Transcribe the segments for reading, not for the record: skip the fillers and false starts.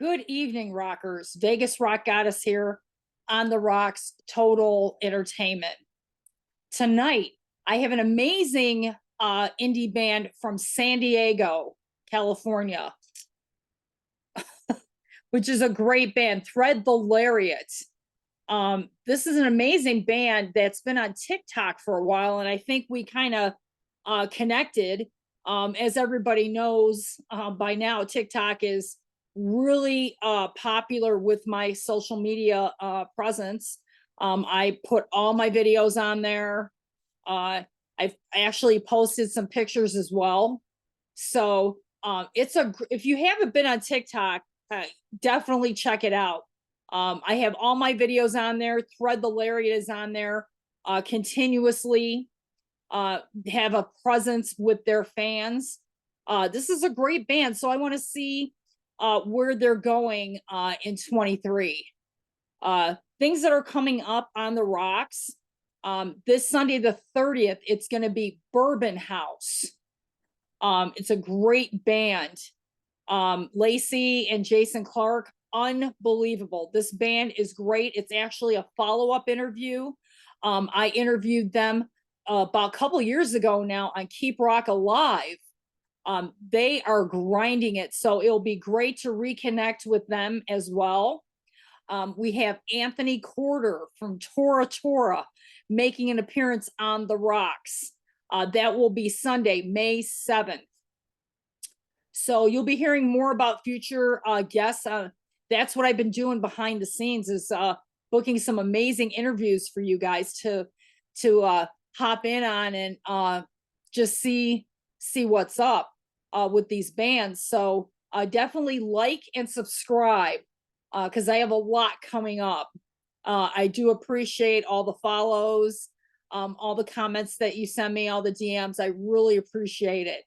Good evening, rockers. Vegas Rock got us here on the Rocks Total Entertainment. Tonight, I have an amazing indie band from San Diego, California, which is a great band, Thread the Lariat. This is an amazing band that's been on TikTok for a while, and I think we kind of connected. As everybody knows by now, TikTok is really popular with my social media presence. I put all my videos on there. I've actually posted some pictures as well. So if you haven't been on TikTok, uh, definitely check it out. I have all my videos on there. Thread the Lariat is on there continuously. Have a presence with their fans. This is a great band, so I want to see where they're going in 23. Things that are coming up on the Rocks. This Sunday, the 30th, it's going to be Bourbon House. It's a great band. Lacey and Jason Clark, unbelievable. This band is great. It's actually a follow-up interview. I interviewed them about a couple years ago now on Keep Rock Alive. They are grinding it, so it'll be great to reconnect with them as well. We have Anthony Corder from Tora Tora making an appearance on the Rocks. That will be Sunday, May 7th. So you'll be hearing more about future guests. That's what I've been doing behind the scenes, is booking some amazing interviews for you guys to hop in on and just see what's up with these bands. So definitely like and subscribe because I have a lot coming up. I do appreciate all the follows, all the comments that you send me, all the DMs. I really appreciate it.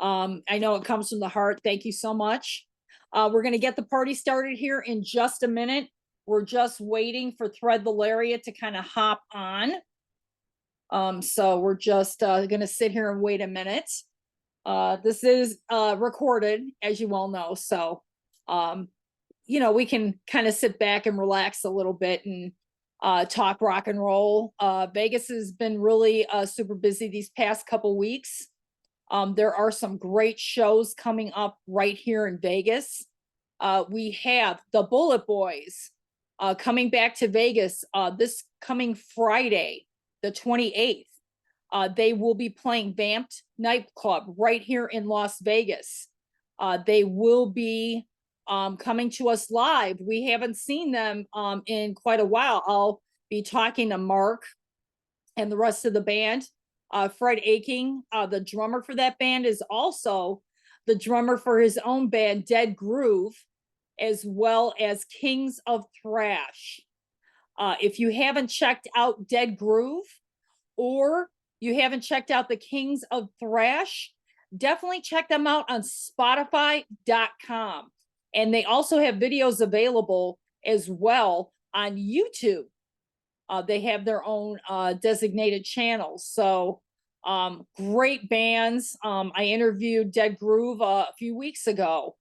I know it comes from the heart. Thank you so much. We're going to get the party started here in just a minute. We're just waiting for Thread the Lariat to kind of hop on. So we're just going to sit here and wait a minute. This is recorded, as you all know. So, we can kind of sit back and relax a little bit and talk rock and roll. Vegas has been really super busy these past couple weeks. There are some great shows coming up right here in Vegas. We have the Bullet Boys coming back to Vegas this coming Friday, the 28th. They will be playing Vamped Nightclub right here in Las Vegas. They will be coming to us live. We haven't seen them in quite a while. I'll be talking to Mark and the rest of the band. Fred Aching, the drummer for that band, is also the drummer for his own band, Dead Groove, as well as Kings of Thrash. If you haven't checked out Dead Groove, or you haven't checked out the Kings of Thrash, definitely check them out on Spotify.com. And they also have videos available as well on YouTube. They have their own designated channels. So great bands. I interviewed Dead Groove a few weeks ago.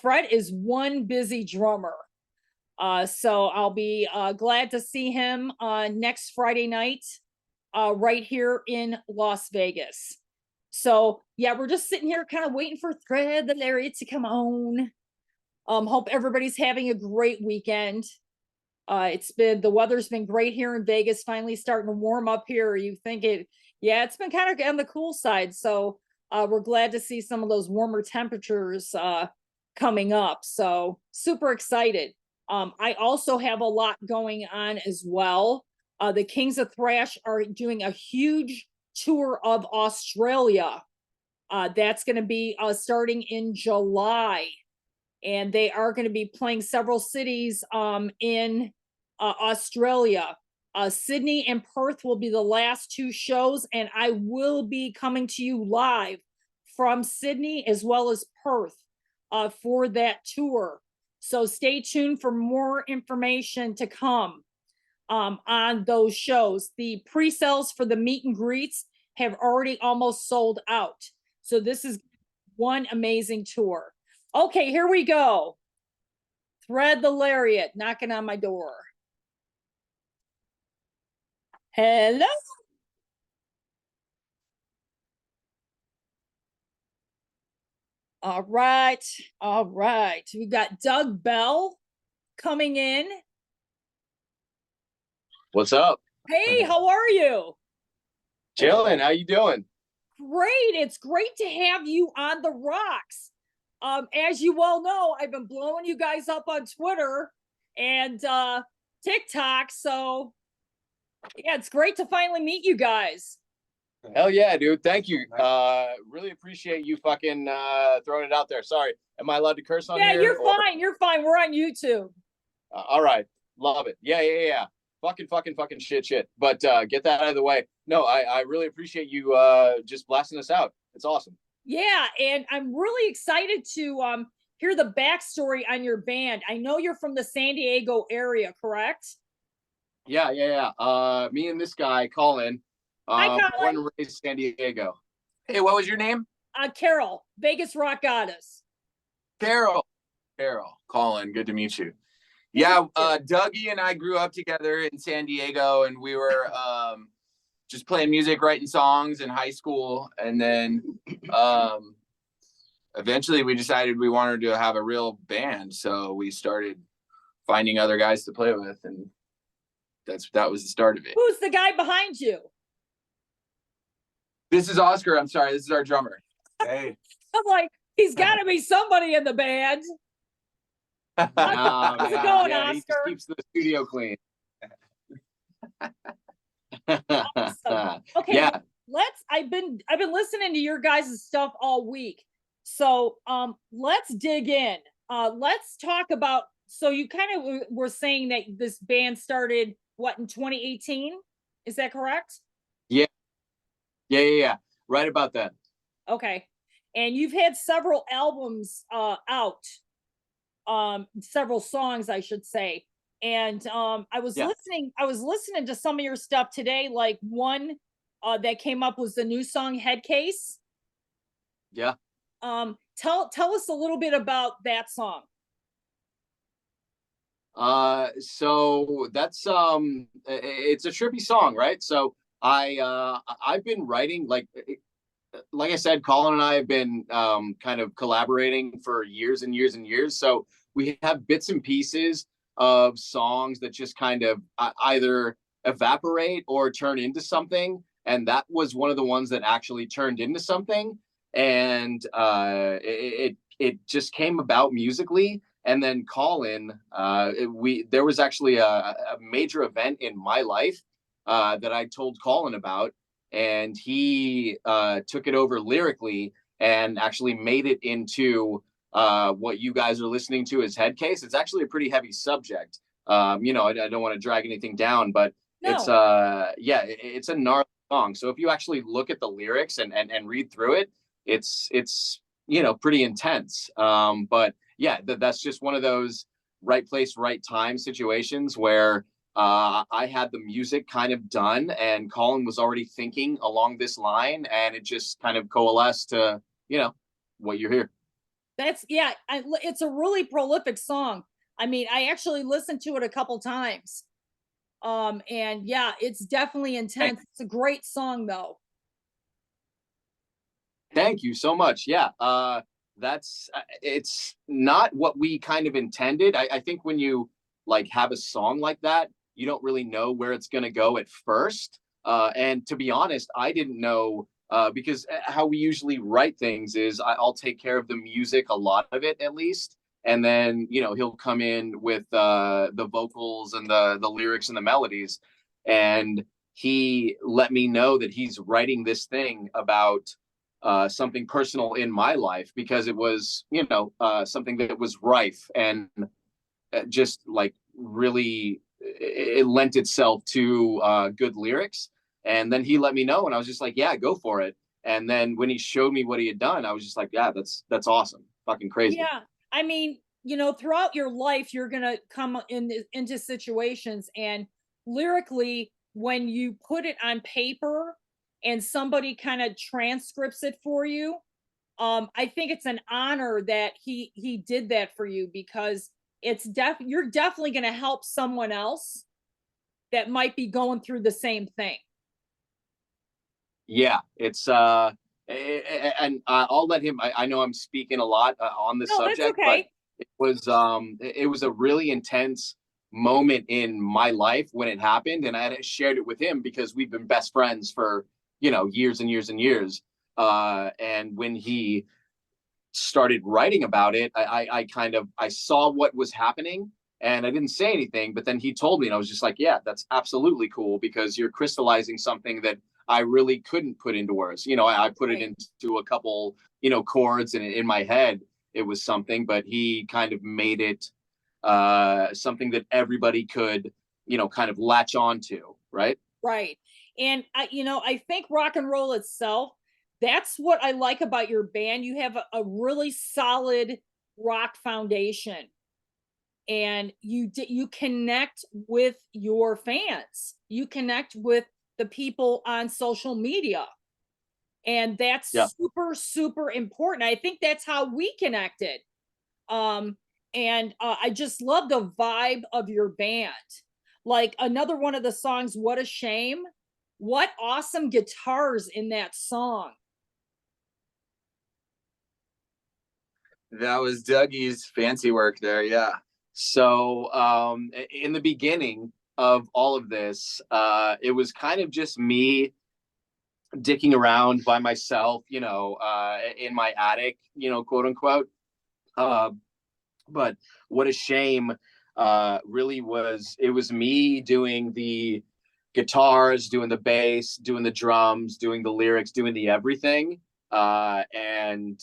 Fred is one busy drummer. So I'll be glad to see him next Friday night right here in Las Vegas. So yeah, we're just sitting here kind of waiting for Thread the Lariat to come on. Hope everybody's having a great weekend. The weather's been great here in Vegas, finally starting to warm up here. You think it's been kind of on the cool side. So we're glad to see some of those warmer temperatures coming up. So super excited. I also have a lot going on as well. The Kings of Thrash are doing a huge tour of Australia. That's going to be starting in July. And they are going to be playing several cities in Australia. Sydney and Perth will be the last two shows, and I will be coming to you live from Sydney as well as Perth for that tour. So stay tuned for more information to come on those shows. The pre-sales for the meet and greets have already almost sold out. So this is one amazing tour. Okay, here we go. Thread the Lariat knocking on my door. Hello. All right. All right. We got Doug Bell coming in. What's up? Hey, how are you? Chilling. How you doing? Great. It's great to have you on the rocks. As you well know, I've been blowing you guys up on Twitter and TikTok. So yeah, it's great to finally meet you guys. Hell yeah, dude. Thank you. Really appreciate you fucking throwing it out there. Sorry. Am I allowed to curse on Yeah, here? you're fine. You're fine. We're on YouTube. All right. Love it. Yeah. Fucking shit. But get that out of the way. No, I really appreciate you just blasting us out. It's awesome. Yeah, and I'm really excited to hear the backstory on your band. I know you're from the San Diego area, correct? Yeah. Me and this guy, Colin, Hi, born Colin. and raised San Diego. Hey, what was your name? Carol, Vegas Rock Goddess. Carol. Colin, good to meet you. Yeah, Dougie and I grew up together in San Diego, and we were just playing music, writing songs in high school, and then eventually we decided we wanted to have a real band, so we started finding other guys to play with, and that was the start of it. Who's the guy behind you? This is Oscar. I'm sorry, this is our drummer. Hey. I'm like, he's got to be somebody in the band. How's it going, Oscar? He just keeps the studio clean. Awesome. Okay, yeah. I've been listening to your guys' stuff all week. So let's dig in. Let's talk about, so you kind of were saying that this band started what, in 2018? Is that correct? Yeah. Right about that. Okay. And you've had several albums out, several songs, I should say. And I was listening to some of your stuff today. Like one that came up was the new song Head Case. Yeah. Tell us a little bit about that song. So that's it's a trippy song, right? So I've been writing, like I said, Colin and I have been kind of collaborating for years and years and years. So we have bits and pieces of songs that just kind of either evaporate or turn into something. And that was one of the ones that actually turned into something. And it just came about musically. And then Colin, there was actually a major event in my life that I told Colin about, and he took it over lyrically and actually made it into what you guys are listening to as Head Case. It's actually a pretty heavy subject. I don't want to drag anything down, but No. It's a gnarly song. So if you actually look at the lyrics and read through it, it's pretty intense. But yeah, that's just one of those right place, right time situations where I had the music kind of done and Colin was already thinking along this line, and it just kind of coalesced to, what you hear. It's a really prolific song. I mean, I actually listened to it a couple times. And yeah, it's definitely intense. Hey. It's a great song though. Thank you so much. Yeah. It's not what we kind of intended. I think when you have a song like that, you don't really know where it's going to go at first. And to be honest, I didn't know because how we usually write things is I'll take care of the music, a lot of it at least. And then, he'll come in with the vocals and the lyrics and the melodies. And he let me know that he's writing this thing about something personal in my life, because it was, something that was rife and just really, it lent itself to good lyrics. And then he let me know, and I was just like, yeah, go for it. And then when he showed me what he had done, I was just like, yeah, that's awesome. Fucking crazy. Yeah. I mean, throughout your life, you're going to come into situations, and lyrically, when you put it on paper and somebody kind of transcripts it for you, I think it's an honor that he did that for you, because you're definitely going to help someone else that might be going through the same thing. Yeah, it's and I'll let him. I know I'm speaking a lot on this No, that's subject, but okay. it was a really intense moment in my life when it happened, and I had shared it with him because we've been best friends for years and years and years. And when he started writing about it, I kind of I saw what was happening, and I didn't say anything, but then he told me, and I was just like, yeah, that's absolutely cool because you're crystallizing something that I really couldn't put into words. I put it Right. into a couple, chords, and in my head it was something, but he kind of made it something that everybody could, kind of latch on to, right? Right. And I think rock and roll itself, that's what I like about your band. You have a really solid rock foundation, and you connect with your fans. You connect with the people on social media. And Yeah. that's super, super important. I think that's how we connected. Um, and I just love the vibe of your band. Like another one of the songs, What a Shame. What awesome guitars in that song. That was Dougie's fancy work there. Yeah. So in the beginning of all of this, it was kind of just me dicking around by myself, in my attic, quote unquote. Uh, but what a shame really was. It was me doing the guitars, doing the bass, doing the drums, doing the lyrics, doing the everything. And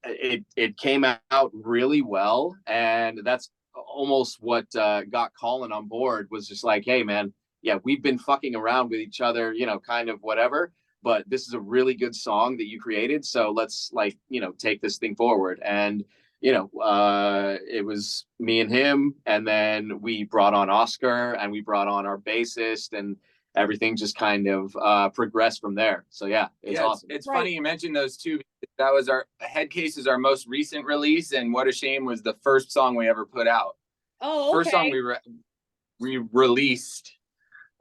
it came out really well, and that's almost what got Colin on board. Was just like, hey man, yeah, we've been fucking around with each other, kind of whatever, but this is a really good song that you created, so let's like take this thing forward. And it was me and him, and then we brought on Oscar, and we brought on our bassist, and everything just kind of progressed from there. So yeah, it's awesome. It's Right. funny you mentioned those two. That was our Head Case is our most recent release, and What a Shame was the first song we ever put out. Oh, First song okay. we released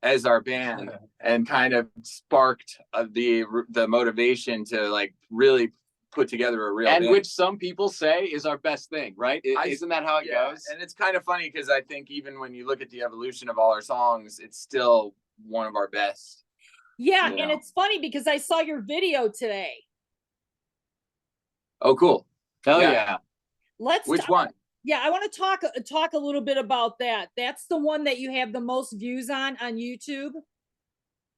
as our band, and kind of sparked the motivation to like really put together a real And band. which some people say is our best thing, right? Isn't that how it goes? And it's kind of funny because I think even when you look at the evolution of all our songs, it's still one of our best. Yeah, and it's funny because I saw your video today. Oh, cool. Hell yeah. Which one? Yeah, I want to talk a little bit about that. That's the one that you have the most views on YouTube.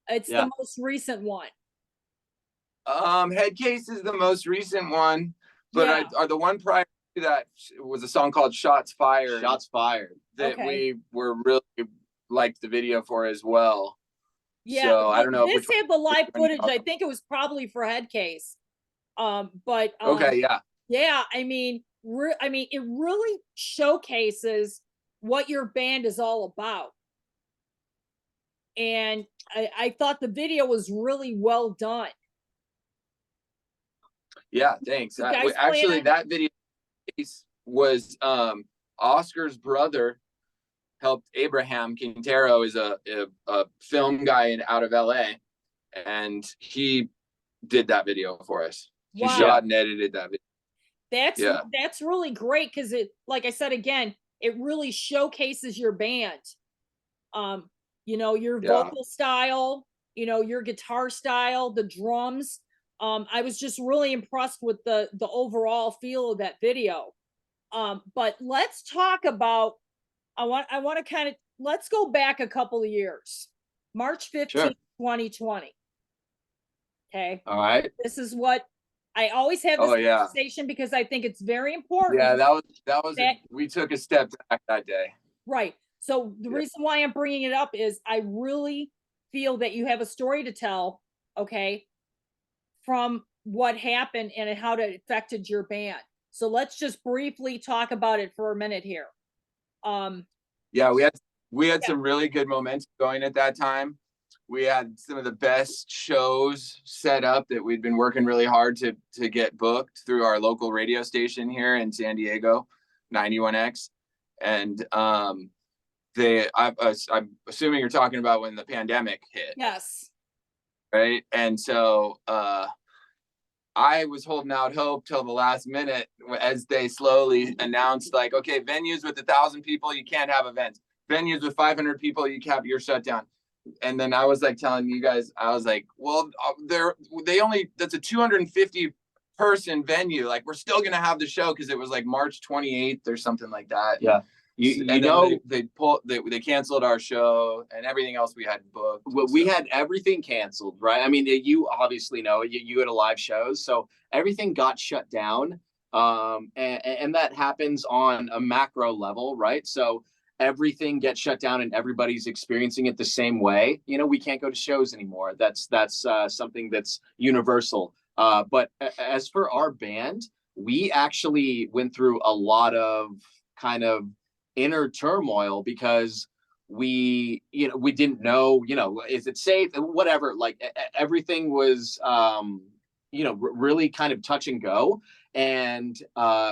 It's the most recent one. Head Case is the most recent one, but Yeah. the one prior to that was a song called Shots Fired. Shots Fired. That we were really liked the video for as well. Yeah, so I don't know this had the live footage. I think it was probably for Head Case. But okay, yeah. Yeah, I mean, it really showcases what your band is all about. And I thought the video was really well done. Yeah, thanks. You guys Actually, plan- that video was Oscar's brother helped. Abraham Quintero is a film guy out of LA, and he did that video for us. He shot and edited that video. That's really great because it, like I said again, it really showcases your band. Your vocal style, your guitar style, the drums. I was just really impressed with the overall feel of that video. But let's talk about I want to kind of let's go back a couple of years. March 15th, 2020. Okay. All right. This is what I always have this conversation because I think it's very important. Yeah, that was we took a step back that day. Right. So the reason why I'm bringing it up is I really feel that you have a story to tell, okay, from what happened and how it affected your band. So let's just briefly talk about it for a minute here. Yeah, we had some really good momentum going at that time. We had some of the best shows set up that we'd been working really hard to get booked through our local radio station here in San Diego, 91X. And I'm assuming you're talking about when the pandemic hit. Yes. Right. And so I was holding out hope till the last minute as they slowly announced, like, okay, venues with 1,000 people, you can't have events. Venues with 500 people, you're shut down. And then I was like telling you guys, I was like, well, that's a 250 person venue. Like, we're still going to have the show because it was like March 28th or something like that. Yeah. They canceled our show and everything else we had booked. Well, we had everything canceled, right? I mean, you obviously know you had a live shows, so everything got shut down. And that happens on a macro level, right? So everything gets shut down and everybody's experiencing it the same way. You know, we can't go to shows anymore. That's something that's universal. But as for our band, we actually went through a lot of kind of inner turmoil because we didn't know, is it safe, whatever, like everything was really kind of touch and go. And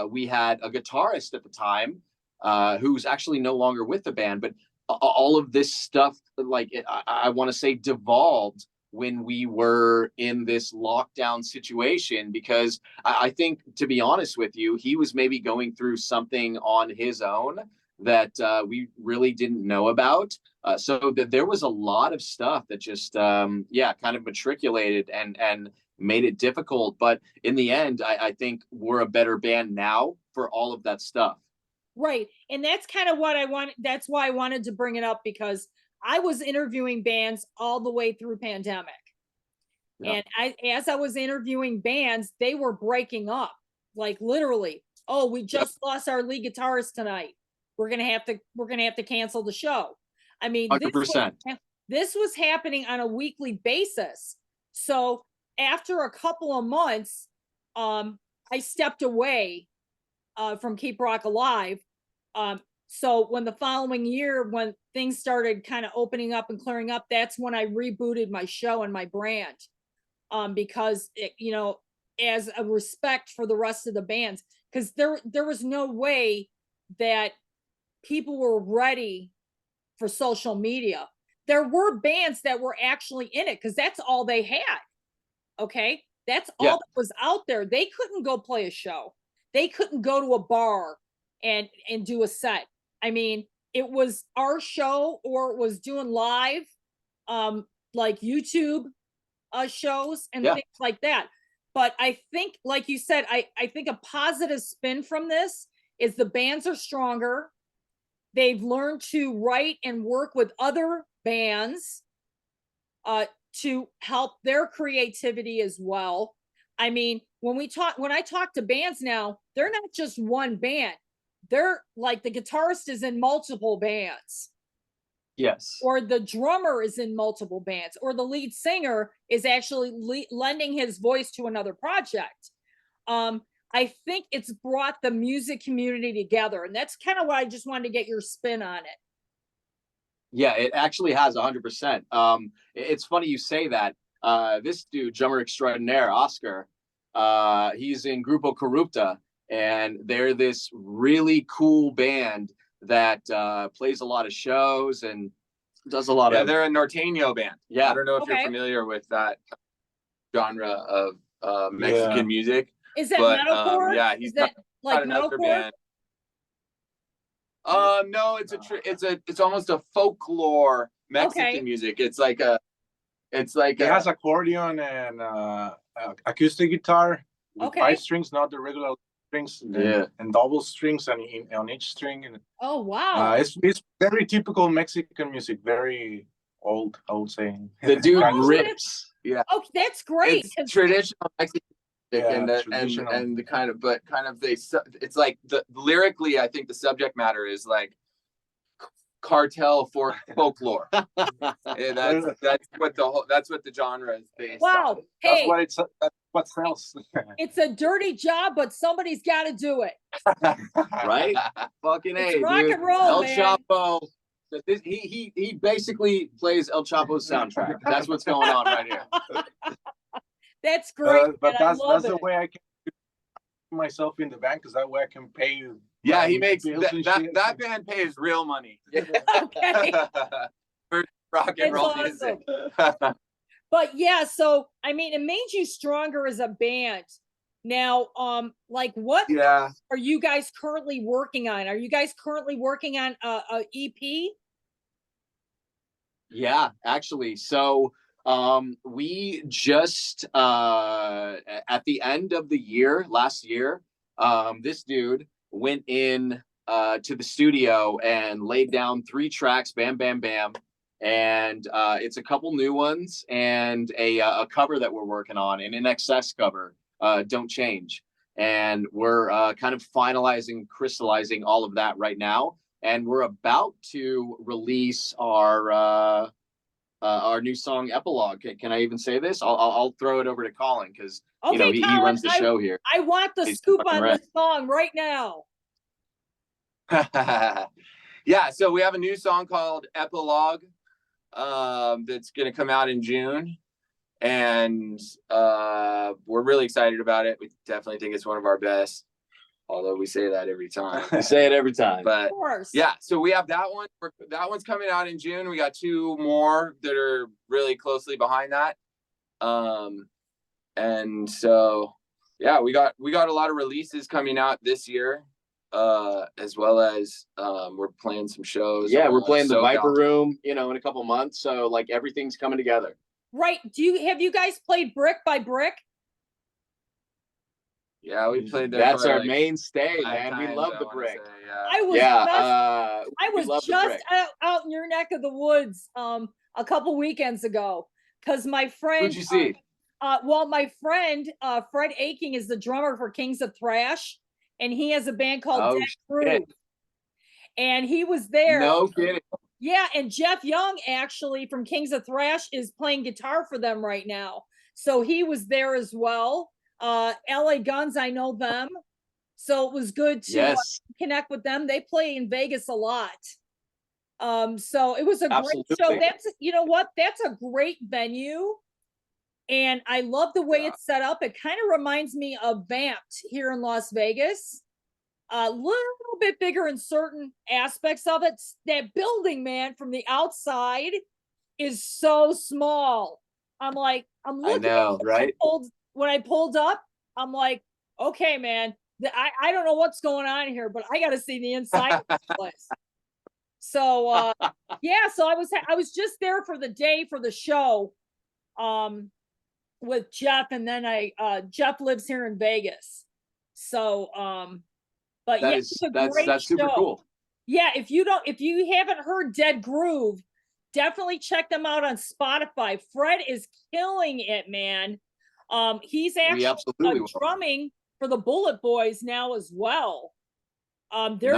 we had a guitarist at the time who's actually no longer with the band, but all of this stuff, like I want to say, devolved when we were in this lockdown situation, because I think, to be honest with you, he was maybe going through something on his own that we really didn't know about. So there was a lot of stuff that just, kind of matriculated and made it difficult. But in the end, I think we're a better band now for all of that stuff. Right. And that's kind of what I want. That's why I wanted to bring it up, because I was interviewing bands all the way through pandemic. Yeah. And as I was interviewing bands, they were breaking up, like literally. Oh, we just lost our lead guitarist tonight. We're gonna have to cancel the show. I mean, 100%. This was happening on a weekly basis. So after a couple of months, I stepped away from Keep Rock Alive. So when the following year, when things started kind of opening up and clearing up, that's when I rebooted my show and my brand, because as a respect for the rest of the bands, because there was no way that people were ready for social media. There were bands that were actually in it because that's all they had. Okay. That's all that was out there. They couldn't go play a show. They couldn't go to a bar and do a set. I mean, it was our show, or it was doing live, like YouTube shows and things like that. But I think, like you said, I think a positive spin from this is the bands are stronger. They've learned to write and work with other bands to help their creativity as well. I mean, when I talk to bands now, they're not just one band. They're like, the guitarist is in multiple bands. Yes. Or the drummer is in multiple bands, or the lead singer is actually lending his voice to another project. I think it's brought the music community together, and that's kind of why I just wanted to get your spin on it. Yeah, it actually has 100%. It's funny you say that. This dude, drummer extraordinaire, Oscar, he's in Grupo Corrupta, and they're this really cool band that plays a lot of shows and does a lot of... they're a norteño band. Yeah. I don't know if you're familiar with that genre of Mexican music. Is that metalcore? He's that like metalcore? No, it's almost a folklore Mexican music. It has accordion and acoustic guitar with 5 strings, not the regular strings, and double strings on each string. And oh wow, it's very typical Mexican music, very old, I would say. The dude rips. Yeah. Oh, that's great. It's traditional Mexican. And the kind of it's like lyrically, I think the subject matter is like cartel for folklore. That's what the genre is based on. Hey, that's what sells. It's a dirty job, but somebody's got to do it. Right? Fucking it's rock and roll, El man. Chapo. He basically plays El Chapo's soundtrack. That's what's going on right here. That's great. But that's the way I can myself in the band because that way I can pay you. Yeah, he makes that band pays real money. Okay. For rock and roll music. But yeah, so I mean, it made you stronger as a band. Now, like, what are you guys currently working on? Are you guys currently working on a EP? Yeah, actually. So we just at the end of the year, last year, this dude went in to the studio and laid down 3 tracks, bam, bam, bam. And it's a couple new ones and a cover that we're working on, an In Excess cover, Don't Change. And we're kind of finalizing, crystallizing all of that right now. And we're about to release our new song Epilogue. Can I even say this? I'll throw it over to Colin because Okay, you know he runs the show here. I want the scoop on this song right now. Yeah, so we have a new song called Epilogue that's going to come out in June, and we're really excited about it. We definitely think it's one of our best, although we say that every time. We say it every time. But of course. Yeah, so we have that one. That one's coming out in June. We got 2 more that are really closely behind that. And so yeah, we got a lot of releases coming out this year, as well as we're playing some shows. Yeah, we're playing the Viper Room, in a couple months. So like everything's coming together. Right. Have you guys played Brick by Brick? Yeah, we played there. That's our mainstay, man. We love the Brick. I was just out in your neck of the woods a couple weekends ago because my friend. Who'd you see? Well, my friend Fred Aching is the drummer for Kings of Thrash, and he has a band called Dead Groove. And he was there. No kidding. Yeah, and Jeff Young, actually, from Kings of Thrash, is playing guitar for them right now. So he was there as well. LA Guns, I know them. So it was good to connect with them. They play in Vegas a lot. So it was a great show. That's, you know what? That's a great venue. And I love the way it's set up. It kind of reminds me of Vamped here in Las Vegas. A little bit bigger in certain aspects of it. That building, man, from the outside is so small. I'm looking. I know, right? When I pulled up, I'm like, okay, man, I don't know what's going on here, but I got to see the inside of this place. So yeah, so I was just there for the day for the show, with Jeff, and then Jeff lives here in Vegas. So but that's super cool. Yeah, if you haven't heard Dead Groove, definitely check them out on Spotify. Fred is killing it, man. He's actually drumming for the Bullet Boys now as well.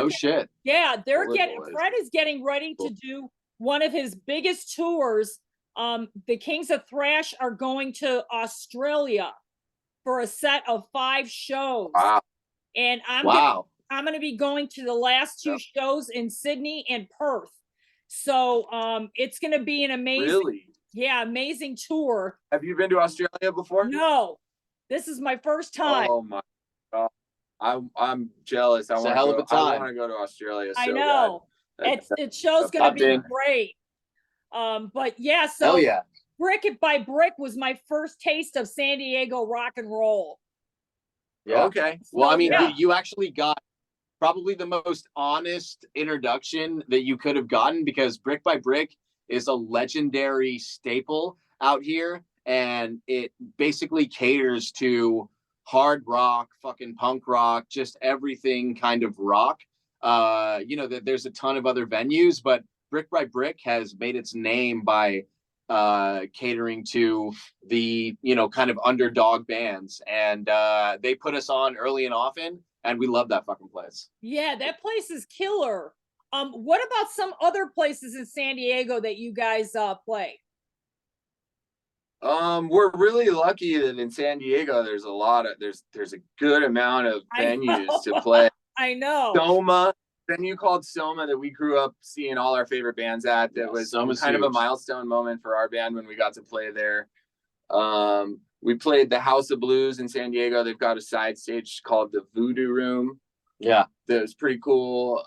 Shit. Yeah, Fred is getting ready to do one of his biggest tours. The Kings of Thrash are going to Australia for a set of 5 shows. Wow. And I'm going to be going to the last 2 shows in Sydney and Perth. So it's going to be an amazing tour. Have you been to Australia before? No, this is my first time. Oh my God, I'm jealous. It's a hell of a time. I want to go to Australia. I know. It show's going to be great. But yeah, so hell yeah. Brick by Brick was my first taste of San Diego rock and roll. Yeah. Okay. Well, I mean, you actually got probably the most honest introduction that you could have gotten, because Brick by Brick is a legendary staple out here, and it basically caters to hard rock, fucking punk rock, just everything kind of rock. There's a ton of other venues, but Brick by Brick has made its name by catering to the kind of underdog bands, and they put us on early and often, and we love that fucking place. Yeah, that place is killer. What about some other places in San Diego that you guys play? We're really lucky that in San Diego there's a good amount of venues to play. I know. Soma, venue called Soma that we grew up seeing all our favorite bands at. That was kind of a milestone moment for our band when we got to play there. We played the House of Blues in San Diego. They've got a side stage called the Voodoo Room. Yeah, that was pretty cool.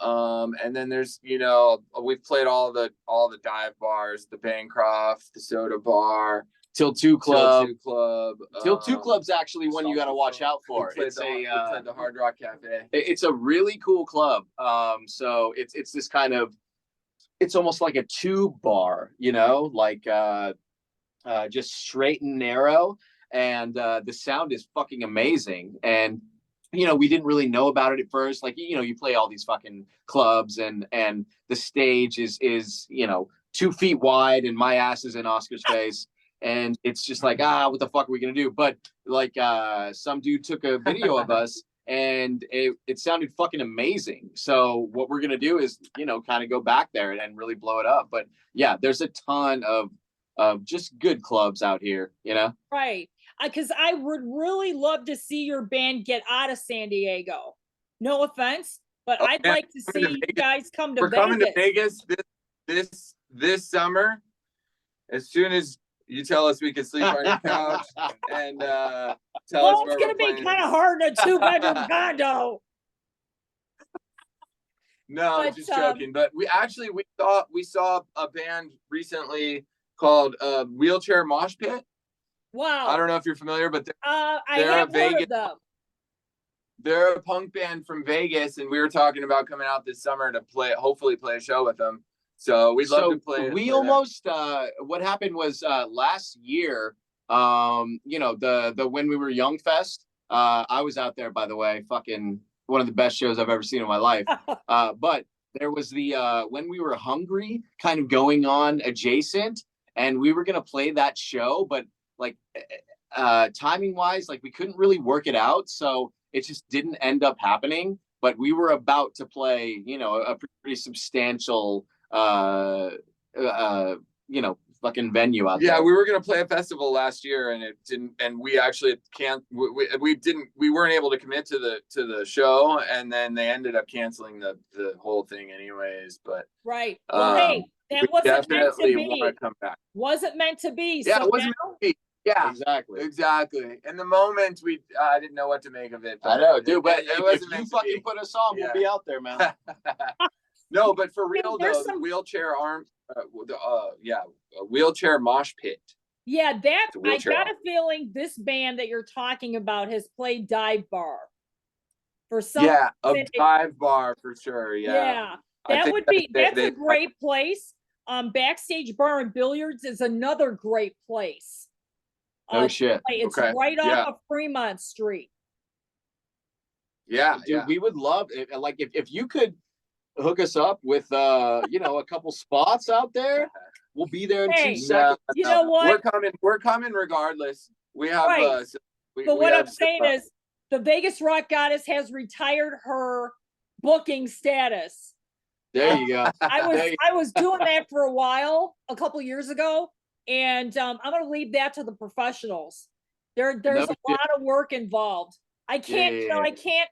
And then there's, you know, we've played all the dive bars, the Bancroft, the Soda Bar, Till Two Club. Till Till Two Club's actually one you got to watch out for. We played the Hard Rock Cafe. It's a really cool club. So it's this kind of, it's almost like a tube bar, you know, like just straight and narrow, and the sound is fucking amazing. And you know, we didn't really know about it at first. Like, you know, you play all these fucking clubs, and the stage is you know 2 feet wide, and my ass is in Oscar's face, and it's just like, what the fuck are we gonna do? But like, some dude took a video of us, and it sounded fucking amazing. So what we're gonna do is, you know, kind of go back there and really blow it up. But yeah, there's a ton of just good clubs out here, you know. Right. Because I would really love to see your band get out of San Diego. No offense, but I'd like to see you guys come to Vegas. We're coming to Vegas this summer. As soon as you tell us we can sleep on your couch and tell us where it's gonna be kind of hard in a 2-bedroom condo. No, but, just joking. But we saw a band recently called Wheelchair Mosh Pit. Wow. I don't know if you're familiar, but I have heard of them. They're a punk band from Vegas, and we were talking about coming out this summer to hopefully play a show with them. So we'd love to play. We almost what happened was last year, you know, the When We Were Young Fest. I was out there, by the way, fucking one of the best shows I've ever seen in my life. But there was the When We Were Hungry kind of going on adjacent, and we were gonna play that show, but like timing wise, like we couldn't really work it out, so it just didn't end up happening. But we were about to play, you know, a pretty substantial you know, fucking venue out there. Yeah, we were gonna play a festival last year, and it didn't, and we actually can't, we weren't able to commit to the show, and then they ended up canceling the whole thing anyways. But right. Well, hey, that wasn't meant to be. Want to come back. Wasn't meant to be. Yeah, so it wasn't meant to be. Yeah, exactly. In the moment, I didn't know what to make of it. I know, dude. But if you fucking be. Put us on, we'll be out there, man. No, but for real though, the wheelchair a wheelchair mosh pit. Yeah, that I got a feeling this band that you're talking about has played dive bar for some. Yeah, a dive bar for sure. Yeah, that would be. That's a great place. Backstage Bar and Billiards is another great place. Oh shit! It's right off of Fremont Street. Yeah, dude, we would love it. Like if you could hook us up with you know, a couple spots out there, we'll be there in 2 seconds. You know what? We're coming regardless. We have but what I'm saying is the Vegas Rock Goddess has retired her booking status. There you go. I was doing that for a while, a couple years ago, and I'm gonna leave that to the professionals. There's a lot of work involved. I can't I can't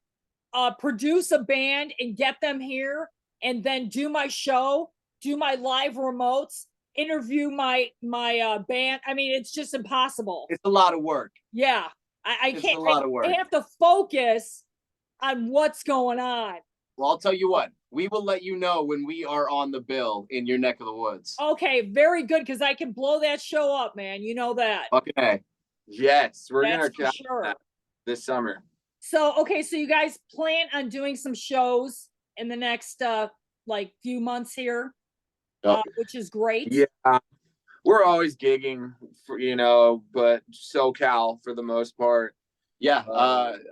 produce a band and get them here and then do my show, do my live remotes, interview my band. I mean, it's just impossible. It's a lot of work. Yeah, I can't. It's a lot of work. I have to focus on what's going on. Well, I'll tell you what. We will let you know when we are on the bill in your neck of the woods. Okay, very good, because I can blow that show up, man. You know that. Okay. Yes, we're gonna for sure this summer. So so you guys plan on doing some shows in the next like few months here, which is great. Yeah, we're always gigging for, you know, but SoCal for the most part. Yeah,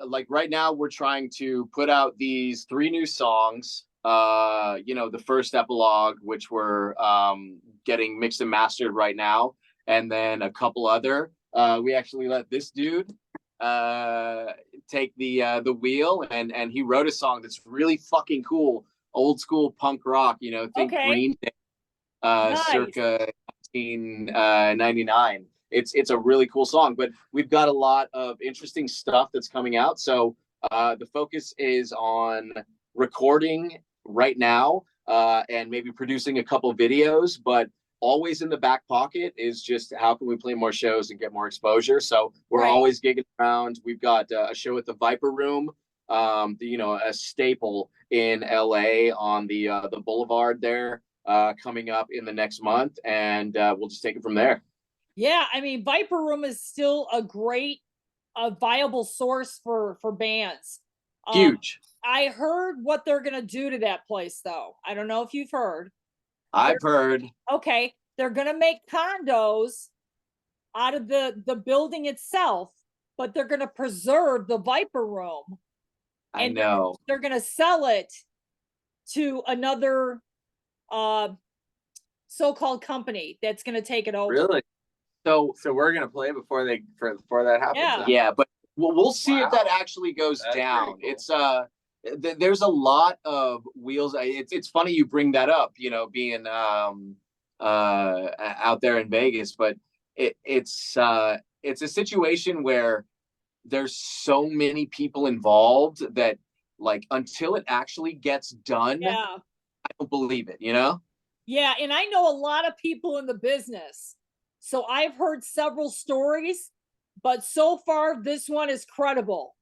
like right now we're trying to put out these 3 new songs. You know, the first epilogue, which we're getting mixed and mastered right now, and then a couple other. We actually let this dude take the wheel, and he wrote a song that's really fucking cool, old school punk rock, you know, think Green Day, circa 1999. It's a really cool song, but we've got a lot of interesting stuff that's coming out. So the focus is on recording right now, and maybe producing a couple videos, but always in the back pocket is just how can we play more shows and get more exposure. So we're Right. always gigging around. We've got a show at the Viper Room, a staple in LA on the Boulevard there, coming up in the next month, and we'll just take it from there. Yeah, I mean, Viper Room is still a great, viable source for bands. Huge. I heard what they're gonna do to that place, though. I don't know if you've heard. I've heard. Okay, they're gonna make condos out of the building itself, but they're gonna preserve the Viper Room. I know. They're gonna sell it to another so-called company that's gonna take it over. Really? So we're gonna play before that happens. Yeah. Yeah, but we'll see if that actually goes That's down. pretty It's cool. there's a lot of wheels. It's funny you bring that up, being out there in Vegas, but it's a situation where there's so many people involved that, like, until it actually gets done, Yeah. I don't believe it, you know? Yeah, and I know a lot of people in the business. So I've heard several stories, but so far this one is credible.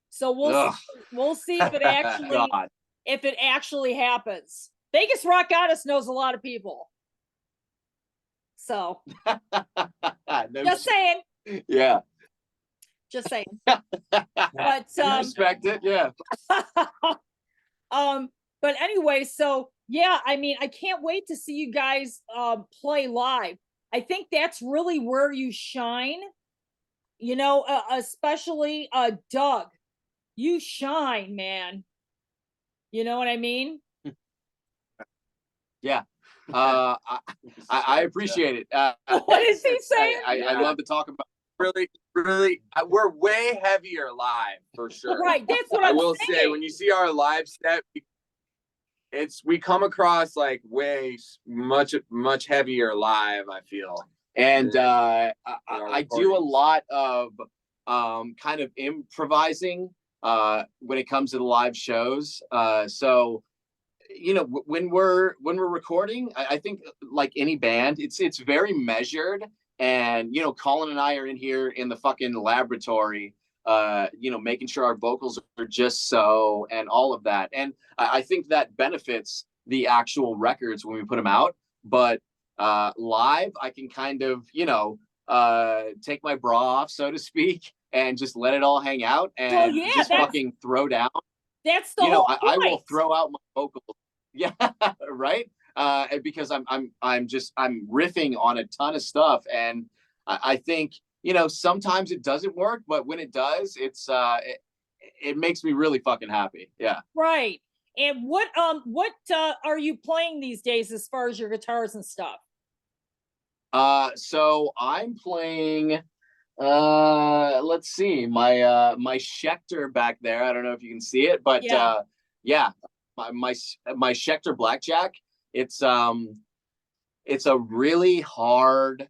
So we'll see if it actually happens. Vegas Rock Goddess knows a lot of people. So just saying. Yeah. Just saying. But respect it, yeah. But anyway, so yeah, I mean, I can't wait to see you guys play live. I think that's really where you shine, especially Doug. You shine, man. You know what I mean? Yeah. I appreciate it. What is he saying? I love to talk about. Really, we're way heavier live for sure. Right, that's what I I'm will saying. say, when you see our live set, we come across like way much heavier live, I feel. And I do a lot of kind of improvising when it comes to the live shows. So when we're recording, I think, like any band, it's very measured. And Colin and I are in here in the fucking laboratory, making sure our vocals are just so, and all of that. And I think that benefits the actual records when we put them out. But live, I can kind of take my bra off, so to speak, and just let it all hang out and fucking throw down. That's the whole point. I will throw out my vocals. Yeah, right. Because I'm riffing on a ton of stuff, and I think sometimes it doesn't work, but when it does, it makes me really fucking happy. Yeah. Right. And what are you playing these days as far as your guitars and stuff? So I'm playing. Let's see, my Schecter back there. I don't know if you can see it, but yeah, my Schecter Blackjack. It's a really hard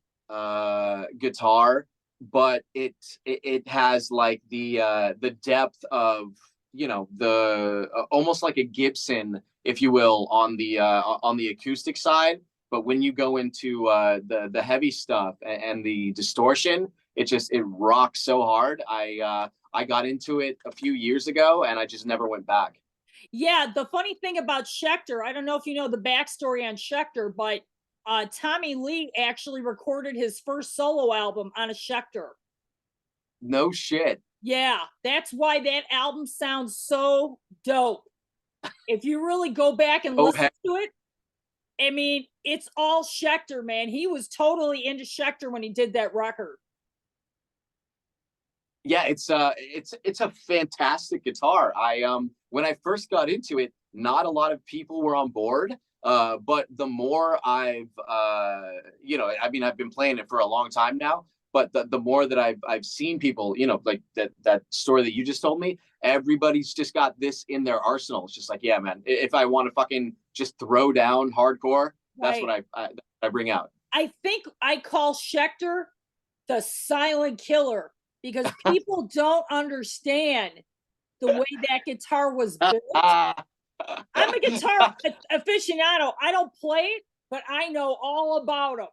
guitar, but it has like the depth of the almost like a Gibson, if you will, on the acoustic side. But when you go into the heavy stuff and the distortion, it rocks so hard. I got into it a few years ago, and I just never went back. Yeah, the funny thing about Schecter, I don't know if you know the backstory on Schecter, but Tommy Lee actually recorded his first solo album on a Schecter. No shit. Yeah, that's why that album sounds so dope. If you really go back and listen to it, I mean, it's all Schecter, man. He was totally into Schecter when he did that record. Yeah, it's a fantastic guitar. When I first got into it, not a lot of people were on board. But the more I've I've been playing it for a long time now, but the more that I've seen people, like that story that you just told me, everybody's just got this in their arsenal. It's just like, yeah, man, if I want to fucking just throw down hardcore, that's what I bring out. I think I call Schecter the silent killer, because people don't understand the way that guitar was built. I'm a guitar aficionado. I don't play it, but I know all about them.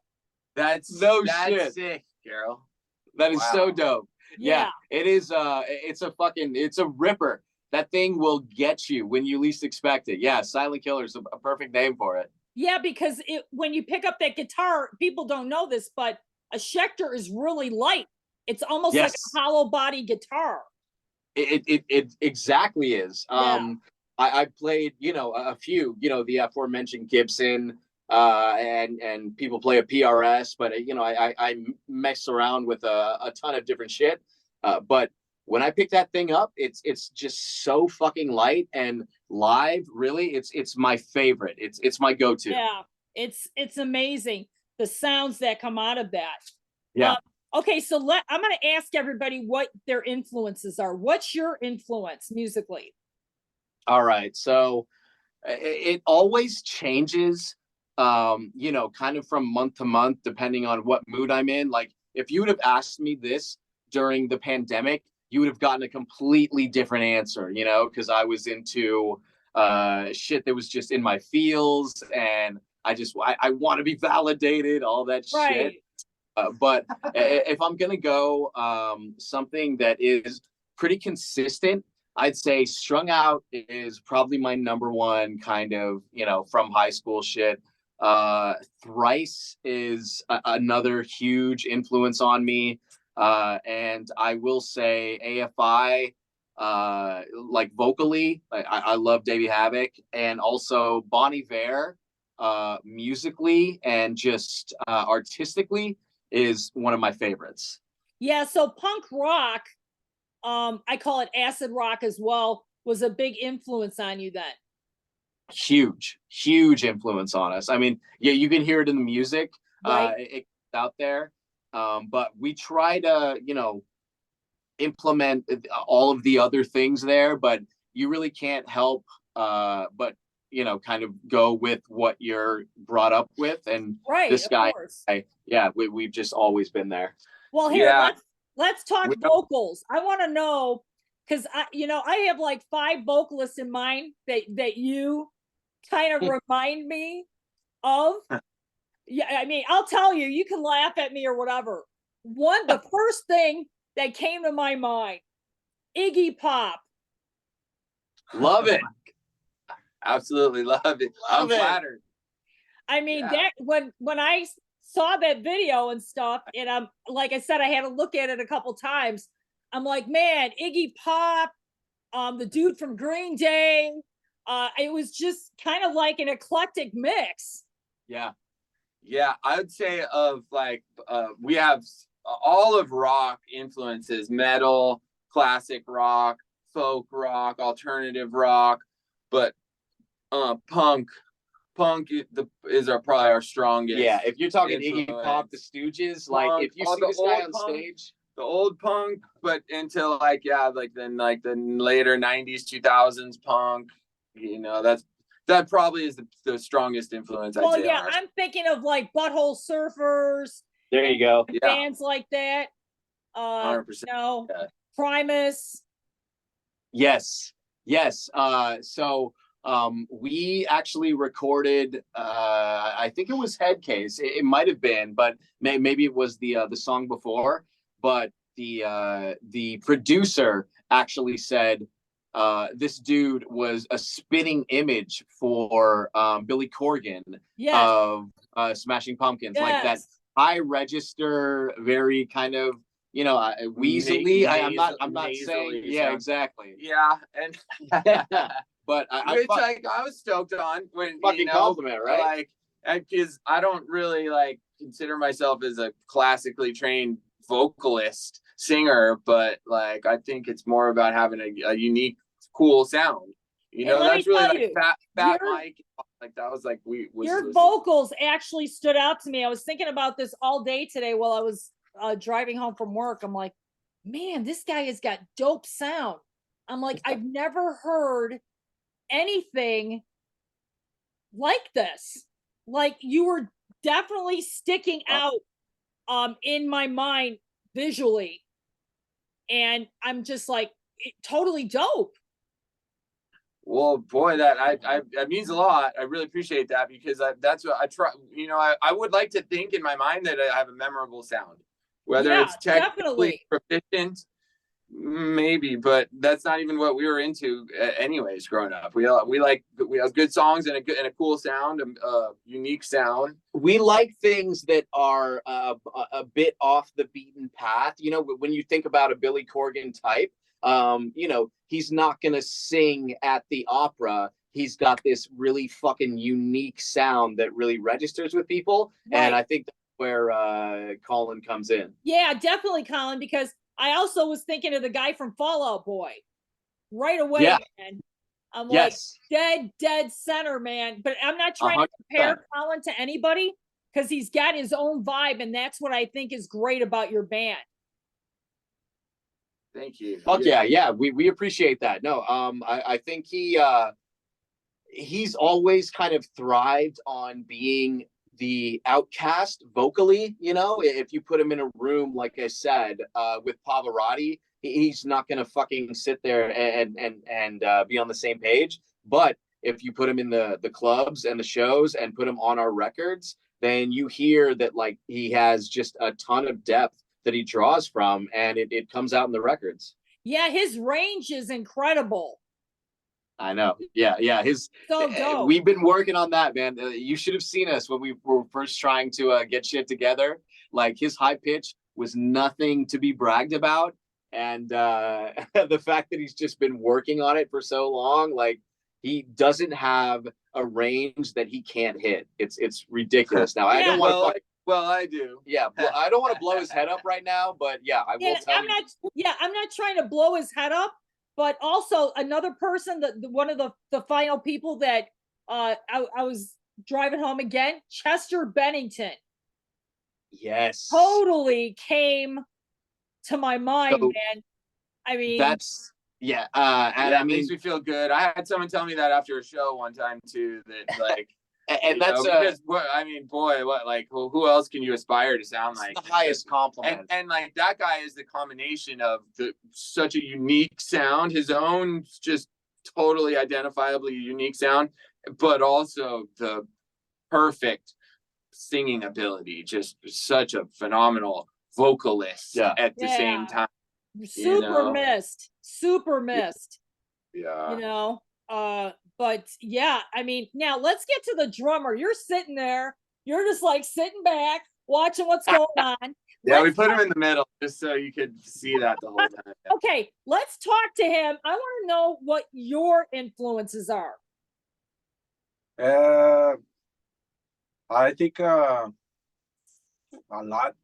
That's That's sick, Carol. That is so Wow. dope. Yeah, it is. It's a ripper. That thing will get you when you least expect it. Yeah, Silent Killer is a perfect name for it. Yeah, because when you pick up that guitar, people don't know this, but a Schecter is really light. It's almost like Yes. a hollow body guitar. It exactly is. Yeah. I played, a few, the aforementioned Gibson, and people play a PRS, but I mess around with a ton of different shit. But when I pick that thing up, it's just so fucking light, and live, really, it's my favorite. It's my go-to. Yeah, it's amazing the sounds that come out of that. Yeah. Okay, so I'm going to ask everybody what their influences are. What's your influence musically? All right. So it always changes, kind of from month to month, depending on what mood I'm in. Like, if you would have asked me this during the pandemic, you would have gotten a completely different answer, because I was into shit that was just in my feels, and I want to be validated, all that shit. Right. But if I'm gonna go something that is pretty consistent, I'd say Strung Out is probably my number one kind of, from high school shit. Thrice is another huge influence on me. And I will say AFI, like vocally, I love Davey Havoc, and also Bon Iver, musically and just artistically, is one of my favorites. Yeah, so punk rock, I call it acid rock as well, was a big influence on you then. Huge influence on us. I mean, yeah, you can hear it in the music, right? It's out there, but we try to, implement all of the other things there, but you really can't help but kind of go with what you're brought up with. And this guy, we've just always been there. Well, here, let's talk vocals. I want to know, because I have like 5 vocalists in mind that you kind of remind me of. Yeah, I mean, I'll tell you, you can laugh at me or whatever. The first thing that came to my mind, Iggy Pop. Love it. Absolutely love it. I'm flattered. I mean, that when I saw that video and stuff, and I'm like I said, I had to look at it a couple times. I'm like, man, Iggy Pop, the dude from Green Day. It was just kind of like an eclectic mix. Yeah, I would say we have all of rock influences: metal, classic rock, folk rock, alternative rock, but punk is probably our strongest. Yeah, if you're talking influence. Iggy Pop, the Stooges, like if you see this guy on stage, the old punk, but until the later 90s, 2000s punk, that probably is the strongest influence. Well, I'd say I'm thinking of like Butthole Surfers. There you go. Bands like that. 100%. Primus. Yes. So we actually recorded, I think it was Head Case. It might have been, but maybe it was the song before. But the producer actually said this dude was a spitting image for Billy Corgan of Smashing Pumpkins, like that high register, very kind of weaselly. I'm not saying exactly. Yeah, and but I was stoked on when fucking compliment, right? Because I don't really consider myself as a classically trained vocalist singer, but I think it's more about having a unique, cool sound. That's really Fat Mike. That was your vocals actually stood out to me. I was thinking about this all day today while I was driving home from work. I'm like, man, this guy has got dope sound. I'm like, I've never heard anything like this. Like, you were definitely sticking out in my mind visually, and I'm just like, totally dope. Well, boy, that means a lot. I really appreciate that, because that's what I try. You know, I would like to think in my mind that I have a memorable sound, whether it's technically proficient, maybe, but that's not even what we were into anyways growing up. We have good songs and a cool sound, a unique sound. We like things that are a bit off the beaten path. You know, when you think about a Billy Corgan type, you know, he's not gonna sing at the opera. He's got this really fucking unique sound that really registers with people, and I think that's where Colin comes in. Yeah, definitely, Colin, because I also was thinking of the guy from Fall Out Boy right away, man. I'm like, dead center, man. But I'm not trying 100%. To compare Colin to anybody, because he's got his own vibe, and that's what I think is great about your band. Thank you. Fuck yeah. We appreciate that. No, I think he's always kind of thrived on being the outcast vocally. You know, if you put him in a room, like I said, with Pavarotti, he's not gonna fucking sit there and be on the same page. But if you put him in the clubs and the shows and put him on our records, then you hear that like he has just a ton of depth that he draws from, and it comes out in the records. Yeah, his range is incredible. I know. Yeah. His so dope. We've been working on that, man. You should have seen us when we were first trying to get shit together. Like, his high pitch was nothing to be bragged about, and the fact that he's just been working on it for so long, like, he doesn't have a range that he can't hit. It's ridiculous. Now, I don't want to. Well, I do. Yeah, I don't want to blow his head up right now, but yeah, I will tell you. I'm not trying to blow his head up, but also another person, one of the final people that I was driving home again, Chester Bennington. Yes. Totally came to my mind, man. I mean, that's and that makes me feel good. I had someone tell me that after a show one time too, that like. And that's because I mean, boy, what, like, who else can you aspire to sound like? The highest compliment. And like, that guy is the combination of such a unique sound, his own just totally identifiably unique sound, but also the perfect singing ability. Just such a phenomenal vocalist at the same time. Super missed. Yeah. You know. But yeah, I mean, now let's get to the drummer. You're sitting there, you're just like sitting back, watching what's going on. We put him in the middle just so you could see that the whole time. Okay, let's talk to him. I want to know what your influences are. I think a lot.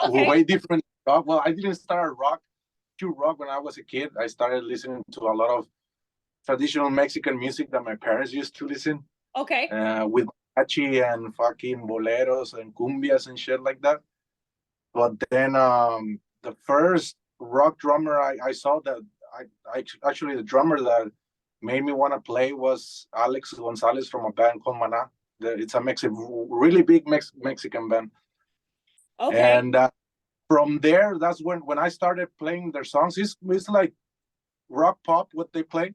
Way different. Well, I didn't start rock when I was a kid. I started listening to a lot of traditional Mexican music that my parents used to listen. Okay. With mariachi and fucking boleros and cumbias and shit like that. But then the first rock drummer I saw that I actually the drummer that made me want to play was Alex Gonzalez from a band called Maná. It's a really big Mexican band. Okay. And from there, that's when I started playing their songs. It's like rock pop what they play.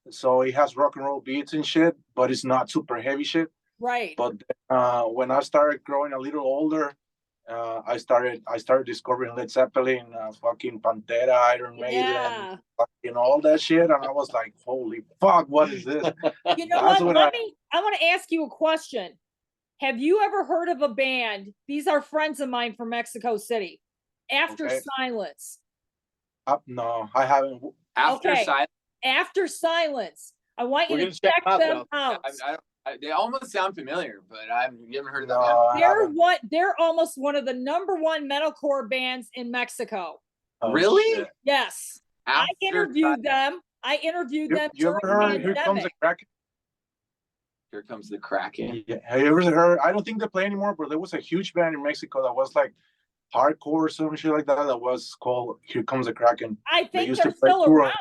So it has rock and roll beats and shit, but it's not super heavy shit. Right. But when I started growing a little older, I started discovering Led Zeppelin, fucking Pantera, Iron Maiden, fucking all that shit, and I was like, "Holy fuck, what is this?" You know what? I want to ask you a question. Have you ever heard of a band? These are friends of mine from Mexico City. After Silence. No, I haven't. After Silence. I want you to check them out. They almost sound familiar, but you haven't heard of them. They're almost one of the #1 metalcore bands in Mexico. Oh, really? Shit. Yes. I interviewed them. You ever heard Here Comes the Kraken? Here Comes the Kraken. Yeah. Have you ever heard? I don't think they play anymore, but there was a huge band in Mexico that was like hardcore or some shit like that was called Here Comes the Kraken. I think they're still around.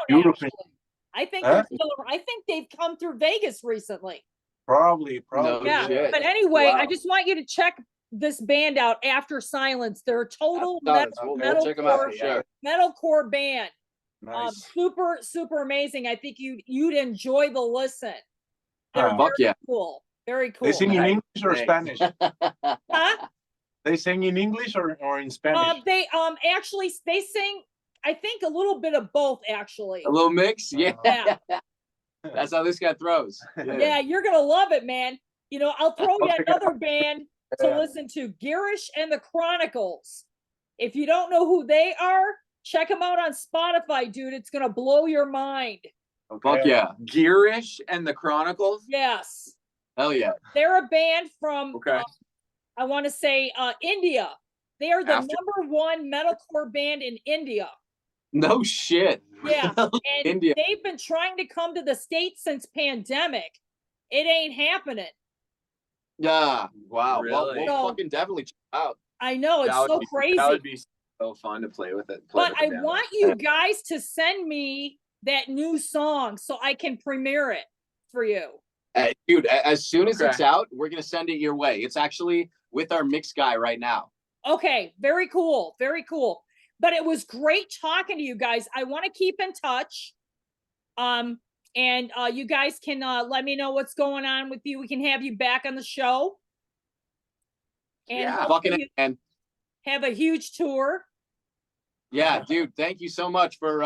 I think they're still around. I think they've come through Vegas recently. Probably. No, yeah. shit. But anyway, I just want you to check this band out, After Silence. They're a total metalcore band. Nice. Super, super amazing. I think you'd enjoy the listen. They're Fuck yeah. cool. Very cool. They sing in Nice. English or Thanks. Spanish? Huh? They sing in English or in Spanish? They actually they sing, I think, a little bit of both actually. A little mix, yeah. Yeah. That's how this guy throws. Yeah, you're gonna love it, man. You know, I'll throw you Okay. another band to Yeah. listen to, Girish and the Chronicles. If you don't know who they are, check them out on Spotify, dude. It's gonna blow your mind. Fuck yeah. Girish and the Chronicles. Yes, Hell yeah. they're a band from Okay. I want to say India. They are the After- #1 metalcore band in India. No shit. Yeah, and India. they've been trying to come to the States since pandemic. It ain't happening. Yeah. Wow. Well, Really? we'll So- fucking definitely check it out. I know, it's That would so be- crazy. That would be so fun to play with it. But I want you guys to send me that new song so I can premiere it for you. Dude, as soon as Okay. it's out, we're gonna send it your way. It's actually with our mix guy right now. Okay, very cool. Very cool. But it was great talking to you guys. I want to keep in touch. And you guys can let me know what's going on with you. We can have you back on the show. And Yeah. hopefully Fucking you and have a huge tour. yeah, dude. Thank you so much for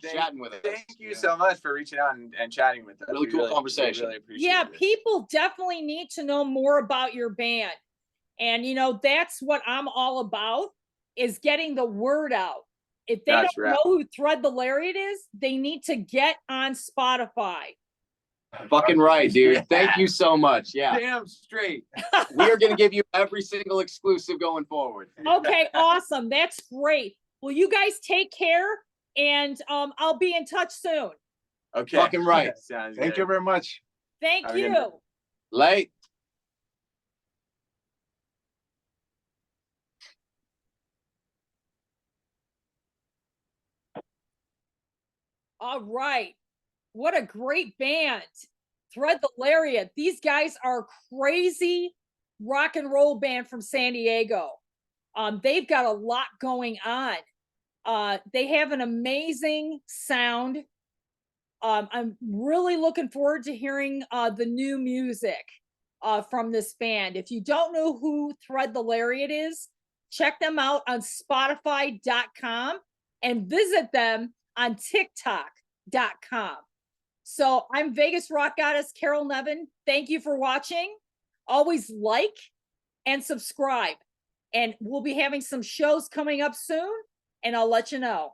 chatting with us. Thank you so much for reaching out and chatting with us. Really We cool conversation. We really appreciate Yeah, it. people definitely need to know more about your band. And you know, that's what I'm all about, is getting the word out. If they That's don't right. know who Thread the Lariat is, they need to get on Spotify. Fucking right, dude. Thank you so much. Yeah. Damn straight. We are gonna give you every single exclusive going forward. Okay, awesome. That's great. Well, you guys take care, and I'll be in touch soon. Okay. Fucking right. Sounds Thank good. you very much. Thank Have a good you. night. Late. All right. What a great band. Thread the Lariat. These guys are crazy rock and roll band from San Diego. They've got a lot going on. They have an amazing sound. I'm really looking forward to hearing the new music from this band. If you don't know who Thread the Lariat is, check them out on Spotify.com and visit them on TikTok.com. So I'm Vegas Rock Goddess Carol Nevin. Thank you for watching. Always like and subscribe. And we'll be having some shows coming up soon, and I'll let you know.